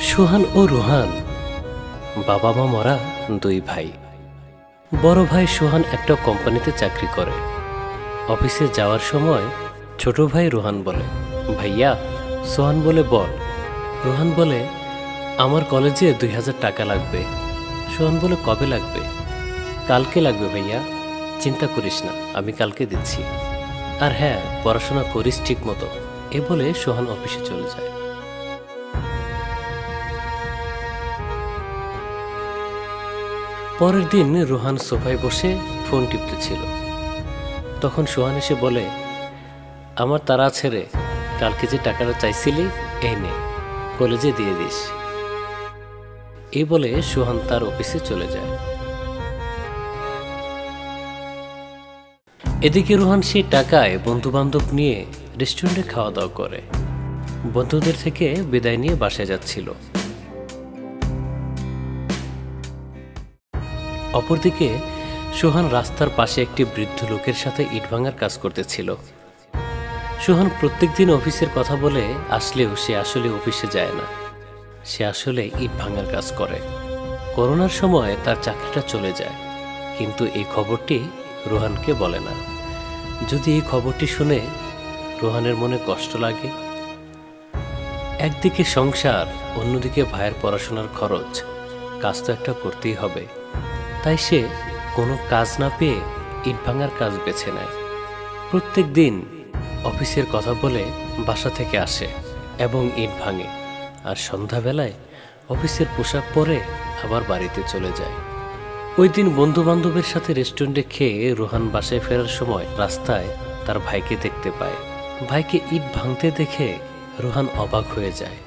সোহান ও রোহান বাবা মা মরা দুই ভাই। বড় ভাই সোহান একটা কোম্পানিতে চাকরি করে। অফিসে যাওয়ার সময় ছোট ভাই রোহান বলে, ভাইয়া। সোহান বলে, বল। রোহান বলে, আমার কলেজে 2000 টাকা লাগবে। সোহান বলে, কবে লাগবে? কালকে লাগবে ভাইয়া, চিন্তা করিস না, আমি কালকে দিচ্ছি। আর হ্যাঁ, পড়াশোনা করিস ঠিক মতো। এ বলে সোহান অফিসে চলে যায়। পরের দিন রোহান সোফায় বসে ফোন টিপতেছিল। তখন সোহান এসে বলে, আমার তারা ছেড়ে, কালকে যে টাকাটা চাইছিলি এই নে, কলেজে দিয়ে দিস। এই বলে সোহান তার অফিসে চলে যায়। এদিকে রোহান সেই টাকায় বন্ধু বান্ধব নিয়ে রেস্টুরেন্টে খাওয়া দাওয়া করে। বন্ধুদের থেকে বিদায় নিয়ে বাসায় যাচ্ছিল। অপরদিকে সোহান রাস্তার পাশে একটি বৃদ্ধ লোকের সাথে ইট ভাঙার কাজ করতেছিল। সোহান প্রত্যেকদিন অফিসের কথা বলে আসলেও সে আসলে অফিসে যায় না। সে আসলে ইট ভাঙার কাজ করে। করোনার সময় তার চাকরিটা চলে যায়, কিন্তু এই খবরটি রোহানকে বলে না। যদি এই খবরটি শুনে রোহানের মনে কষ্ট লাগে। একদিকে সংসার, অন্যদিকে ভাইয়ের পড়াশোনার খরচ, কাজ তো একটা করতেই হবে। তাই সে কোনো কাজ না পেয়ে ইট ভাঙার কাজ বেছে নেয়। প্রত্যেক দিন অফিসের কথা বলে বাসা থেকে আসে এবং ইট ভাঙে, আর সন্ধ্যাবেলায় অফিসের পোশাক পরে আবার বাড়িতে চলে যায়। ওই দিন বন্ধু বান্ধবের সাথে রেস্টুরেন্টে খেয়ে রোহান বাসায় ফেরার সময় রাস্তায় তার ভাইকে দেখতে পায়। ভাইকে ইট ভাঙতে দেখে রোহান অবাক হয়ে যায়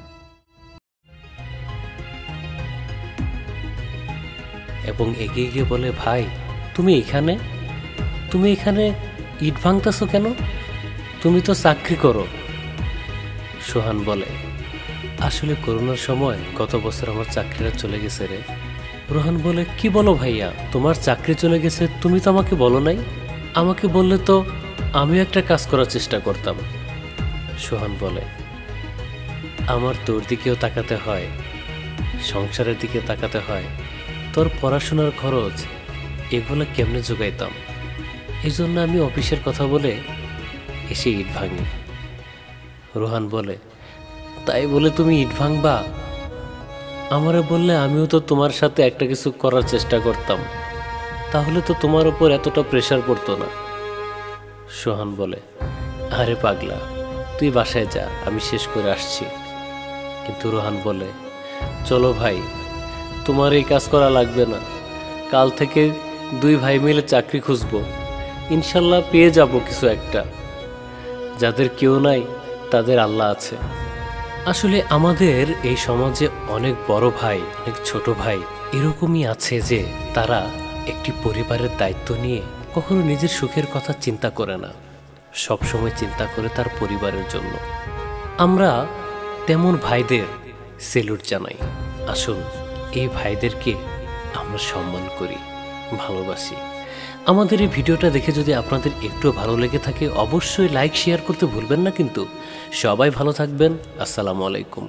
এবং এগিয়ে গিয়ে বলে, ভাই, তুমি এখানে ইট ভাঙতেছো কেন? তুমি তো চাকরি করো। সোহান বলে, আসলে করোনার সময় গত বছর আমার চাকরিটা চলে গেছে রে। রোহান বলে, কি বলো ভাইয়া, তোমার চাকরি চলে গেছে? তুমি তো আমাকে বলো নাই। আমাকে বললে তো আমিও একটা কাজ করার চেষ্টা করতাম। সোহান বলে, আমার তোর দিকেও তাকাতে হয়, সংসারের দিকে তাকাতে হয়, তোর পড়াশোনার খরচ, এগুলো কেমনে জোগাইতাম? এই জন্য আমি অফিসের কথা বলে এসে ইট ভাঙি। রোহান বলে, তাই বলে তুমি ইট ভাঙবা? আমারে বললে আমিও তো তোমার সাথে একটা কিছু করার চেষ্টা করতাম, তাহলে তো তোমার উপর এতটা প্রেশার পড়তো না। সোহান বলে, আরে পাগলা, তুই বাসায় যা, আমি শেষ করে আসছি। কিন্তু রোহান বলে, চলো ভাই, তোমার এই কাজ করা লাগবে না। কাল থেকে দুই ভাই মিলে চাকরি খুঁজবো, ইনশাল্লাহ পেয়ে যাব কিছু একটা। যাদের কেউ নাই তাদের আল্লাহ আছে। আসলে আমাদের এই সমাজে অনেক বড় ভাই, অনেক ছোট ভাই এরকমই আছে যে তারা একটি পরিবারের দায়িত্ব নিয়ে কখনো নিজের সুখের কথা চিন্তা করে না, সবসময় চিন্তা করে তার পরিবারের জন্য। আমরা তেমন ভাইদের সেলুট জানাই। আসুন, এই ভাইদেরকে আমরা সম্মান করি, ভালোবাসি। আমাদের এই ভিডিওটা দেখে যদি আপনাদের একটু ভালো লেগে থাকে, অবশ্যই লাইক শেয়ার করতে ভুলবেন না। কিন্তু সবাই ভালো থাকবেন। আসসালামু আলাইকুম।